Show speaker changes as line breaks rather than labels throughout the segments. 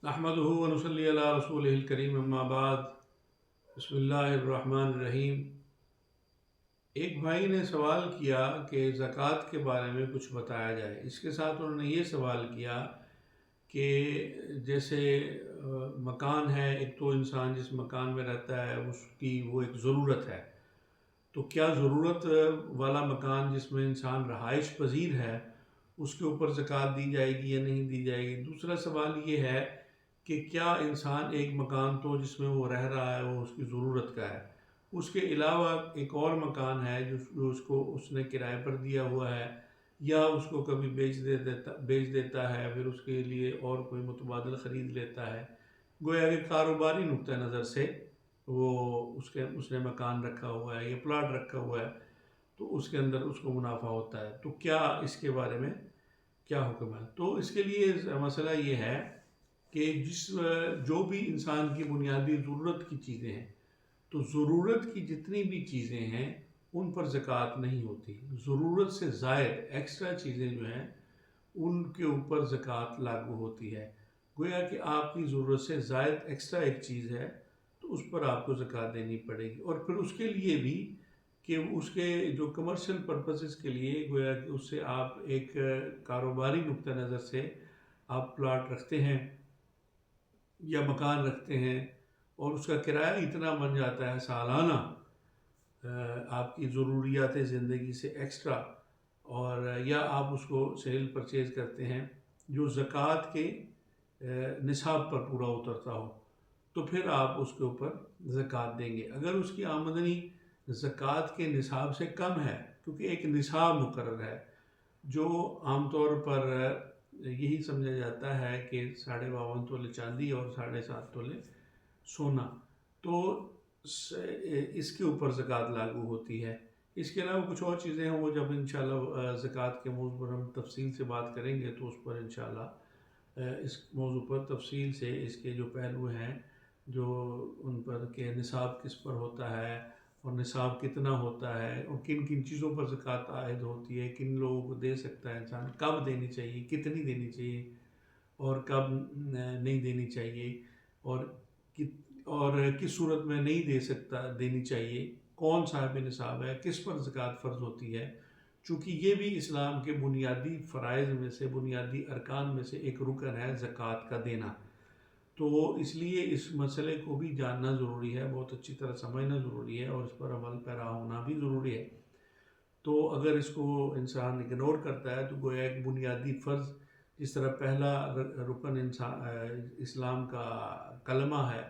نحمده ونصلي علی رسولہ الکریم اما بعد بسم اللہ الرحمن الرحیم۔ ایک بھائی نے سوال کیا کہ زکوٰۃ کے بارے میں کچھ بتایا جائے۔ اس کے ساتھ انہوں نے یہ سوال کیا کہ جیسے مکان ہے، ایک تو انسان جس مکان میں رہتا ہے اس کی وہ ایک ضرورت ہے، تو کیا ضرورت والا مکان جس میں انسان رہائش پذیر ہے اس کے اوپر زکوٰۃ دی جائے گی یا نہیں دی جائے گی؟ دوسرا سوال یہ ہے کہ کیا انسان ایک مکان تو جس میں وہ رہ رہا ہے وہ اس کی ضرورت کا ہے، اس کے علاوہ ایک اور مکان ہے جو اس نے کرائے پر دیا ہوا ہے یا اس کو کبھی بیچ دیتا ہے، پھر اس کے لیے اور کوئی متبادل خرید لیتا ہے، گویا کہ کاروباری نقطہ نظر سے وہ اس نے مکان رکھا ہوا ہے یا پلاٹ رکھا ہوا ہے تو اس کے اندر اس کو منافع ہوتا ہے، تو کیا اس کے بارے میں کیا حکم ہے؟ تو اس کے لیے مسئلہ یہ ہے کہ جو بھی انسان کی بنیادی ضرورت کی چیزیں ہیں، تو ضرورت کی جتنی بھی چیزیں ہیں ان پر زکوٰۃ نہیں ہوتی۔ ضرورت سے زائد ایکسٹرا چیزیں جو ہیں ان کے اوپر زکوٰۃ لاگو ہوتی ہے۔ گویا کہ آپ کی ضرورت سے زائد ایکسٹرا ایک چیز ہے تو اس پر آپ کو زکوٰۃ دینی پڑے گی، اور پھر اس کے لیے بھی کہ اس کے جو کمرشل پرپسز کے لیے گویا کہ اس سے آپ ایک کاروباری نقطہ نظر سے آپ پلاٹ رکھتے ہیں یا مکان رکھتے ہیں اور اس کا کرایہ اتنا بن جاتا ہے سالانہ آپ کی ضروریات زندگی سے ایکسٹرا، اور یا آپ اس کو سیل پرچیز کرتے ہیں جو زکوٰۃ کے نصاب پر پورا اترتا ہو، تو پھر آپ اس کے اوپر زکوٰۃ دیں گے۔ اگر اس کی آمدنی زکوٰۃ کے نصاب سے کم ہے، کیونکہ ایک نصاب مقرر ہے جو عام طور پر یہی سمجھا جاتا ہے کہ 52.5 تولے چاندی اور 7.5 تولے سونا، تو اس کے اوپر زکوٰۃ لاگو ہوتی ہے۔ اس کے علاوہ کچھ اور چیزیں ہیں، وہ جب انشاءاللہ زکوٰۃ کے موضوع پر ہم تفصیل سے بات کریں گے تو اس پر انشاءاللہ اس موضوع پر تفصیل سے اس کے جو پہلو ہیں جو ان پر کہ نصاب کس پر ہوتا ہے اور نصاب کتنا ہوتا ہے اور کن کن چیزوں پر زکوٰۃ عائد ہوتی ہے، کن لوگوں کو دے سکتا ہے انسان، کب دینی چاہیے، کتنی دینی چاہیے اور کب نہیں دینی چاہیے، اور کس صورت میں نہیں دینی چاہیے، کون صاحب نصاب ہے، کس پر زکوٰۃ فرض ہوتی ہے، چونکہ یہ بھی اسلام کے بنیادی فرائض میں سے، بنیادی ارکان میں سے ایک رکن ہے زکوٰۃ کا دینا۔ تو اس لیے اس مسئلے کو بھی جاننا ضروری ہے، بہت اچھی طرح سمجھنا ضروری ہے اور اس پر عمل پیرا ہونا بھی ضروری ہے۔ تو اگر اس کو انسان اگنور کرتا ہے تو گویا ایک بنیادی فرض، جس طرح پہلا رکن اسلام کا کلمہ ہے،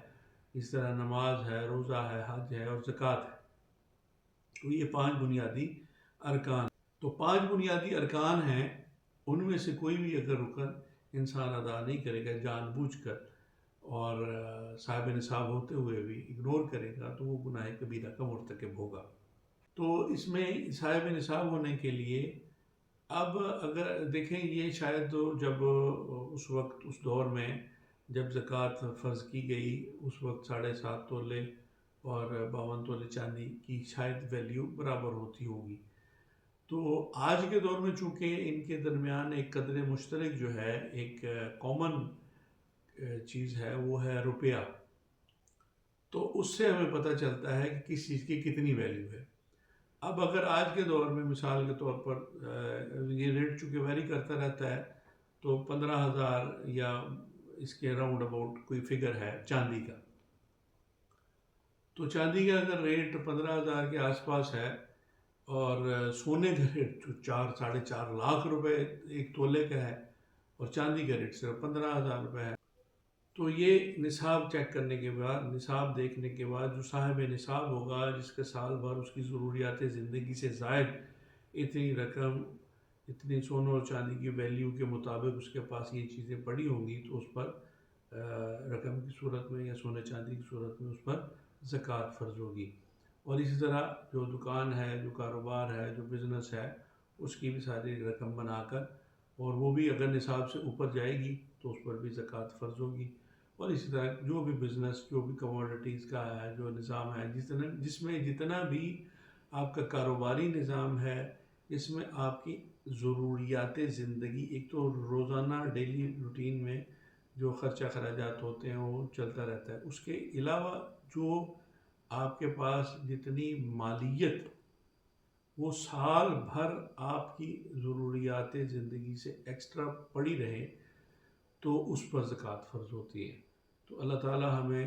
اس طرح نماز ہے، روزہ ہے، حج ہے اور زکوٰۃ ہے، تو یہ 5 بنیادی ارکان، تو 5 بنیادی ارکان ہیں، ان میں سے کوئی بھی اگر رکن انسان ادا نہیں کرے گا جان بوجھ کر اور صاحب نصاب ہوتے ہوئے بھی اگنور کرے گا تو وہ گناہ کبیرہ کا مرتکب ہوگا۔ تو اس میں صاحب نصاب ہونے کے لیے اب اگر دیکھیں، یہ شاید جب اس وقت اس دور میں جب زکوٰۃ فرض کی گئی اس وقت 7.5 تولے اور 52 تولے چاندی کی شاید ویلیو برابر ہوتی ہوگی۔ تو آج کے دور میں چونکہ ان کے درمیان ایک قدر مشترک جو ہے، ایک کامن چیز ہے، وہ ہے روپیہ، تو اس سے ہمیں پتہ چلتا ہے کہ کس چیز کی کتنی ویلیو ہے۔ اب اگر آج کے دور میں مثال کے طور پر یہ ریٹ چونکہ ویری کرتا رہتا ہے، تو 15,000 یا اس کے راؤنڈ اباؤٹ کوئی فگر ہے چاندی کا، تو چاندی کا اگر ریٹ 15,000 کے آس پاس ہے اور سونے کا ریٹ 4-4.5 لاکھ روپے ایک تولے کا ہے اور چاندی کا ریٹ صرف 15,000 روپے ہے، تو یہ نصاب چیک کرنے کے بعد، نصاب دیکھنے کے بعد جو صاحب نصاب ہوگا جس کے سال بھر اس کی ضروریات زندگی سے زائد اتنی رقم، اتنی سونے اور چاندی کی ویلیو کے مطابق اس کے پاس یہ چیزیں پڑی ہوں گی، تو اس پر رقم کی صورت میں یا سونے چاندی کی صورت میں اس پر زکوٰۃ فرض ہوگی۔ اور اسی طرح جو دکان ہے، جو کاروبار ہے، جو بزنس ہے، اس کی بھی ساری رقم بنا کر، اور وہ بھی اگر نصاب سے اوپر جائے گی تو اس پر بھی زکوٰۃ فرض ہوگی۔ اور اسی طرح جو بھی بزنس، جو بھی کموڈٹیز کا ہے جو نظام ہے، جس میں جتنا بھی آپ کا کاروباری نظام ہے، اس میں آپ کی ضروریات زندگی، ایک تو روزانہ ڈیلی روٹین میں جو خرچہ خراجات ہوتے ہیں وہ چلتا رہتا ہے. اس کے علاوہ جو آپ کے پاس جتنی مالیت وہ سال بھر آپ کی ضروریات زندگی سے ایکسٹرا پڑی رہے تو اس پر زکوٰۃ فرض ہوتی ہے. تو اللہ تعالی ہمیں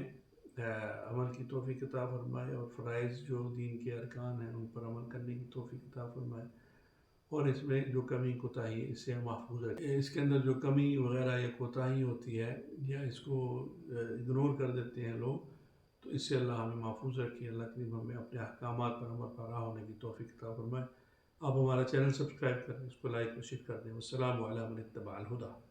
عمل کی توفیق عطا فرمائے اور فرائض جو دین کے ارکان ہیں ان پر عمل کرنے کی توفیق عطا فرمائے، اور اس میں جو کمی کوتاہی ہے اس سے محفوظ رکھے. اس کے اندر جو کمی وغیرہ یا کوتاہی ہوتی ہے یا اس کو اگنور کر دیتے ہیں لوگ، تو اس سے اللہ ہمیں محفوظ رکھے. اللہ کریم ہمیں اپنے احکامات پر عمل پیرا ہونے کی توفیق عطا فرمائے. آپ ہمارا چینل سبسکرائب کریں، اس کو لائک اور شیئر کر دیں. والسلام علیکم ورحمۃ اللہ وبرکاتہ.